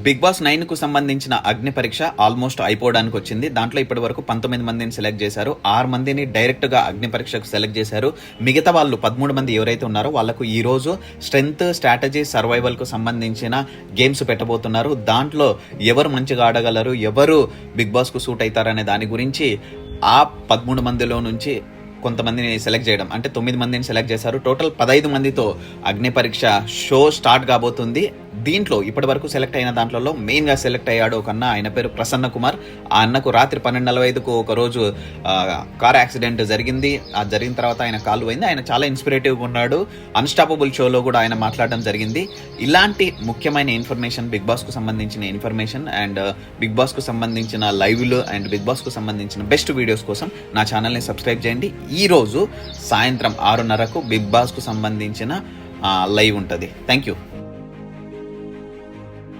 Big boss 9 కు సంబంధించిన అగ్ని పరీక్ష ఆల్మోస్ట్ అయిపోవడానికి వచ్చింది. దాంట్లో ఇప్పటి వరకు 19 మందిని సెలెక్ట్ చేశారు. 6 మందిని డైరెక్ట్ గా అగ్ని పరీక్షకు సెలెక్ట్ చేశారు. మిగతా వాళ్ళు 13 మంది ఎవరైతే ఉన్నారో వాళ్ళకు ఈ రోజు స్ట్రెంగ్త్, స్ట్రాటజీ, సర్వైవల్ కు సంబంధించిన గేమ్స్ పెట్టబోతున్నారు. దాంట్లో ఎవరు మంచిగా ఆడగలరు, ఎవరు బిగ్ బాస్ కు సూట్ అవుతారనే దాని గురించి ఆ 13 మందిలో నుంచి కొంతమందిని సెలెక్ట్ చేయడం, అంటే 9 మందిని సెలెక్ట్ చేశారు. టోటల్ 15 మందితో అగ్ని పరీక్ష షో స్టార్ట్ కాబోతుంది. దీంట్లో ఇప్పటి వరకు సెలెక్ట్ అయిన దాంట్లో మెయిన్ గా సెలెక్ట్ అయ్యాడు ఒక అన్న, ఆయన పేరు ప్రసన్న కుమార్. ఆ అన్నకు రాత్రి 12:45కు ఒక రోజు కార్ యాక్సిడెంట్ జరిగింది. ఆ జరిగిన తర్వాత ఆయన కాలు పోయింది. ఆయన చాలా ఇన్స్పిరేటివ్గా ఉన్నాడు. అన్స్టాపబుల్ షోలో కూడా ఆయన మాట్లాడడం జరిగింది. ఇలాంటి ముఖ్యమైన ఇన్ఫర్మేషన్, బిగ్ బాస్ కు సంబంధించిన ఇన్ఫర్మేషన్ అండ్ బిగ్ బాస్ కు సంబంధించిన లైవ్లు అండ్ బిగ్ బాస్ కు సంబంధించిన బెస్ట్ వీడియోస్ కోసం నా ఛానల్ని సబ్స్క్రైబ్ చేయండి. ఈ రోజు సాయంత్రం 6:30కు బిగ్ బాస్ కు సంబంధించిన లైవ్ ఉంటుంది. Thank you.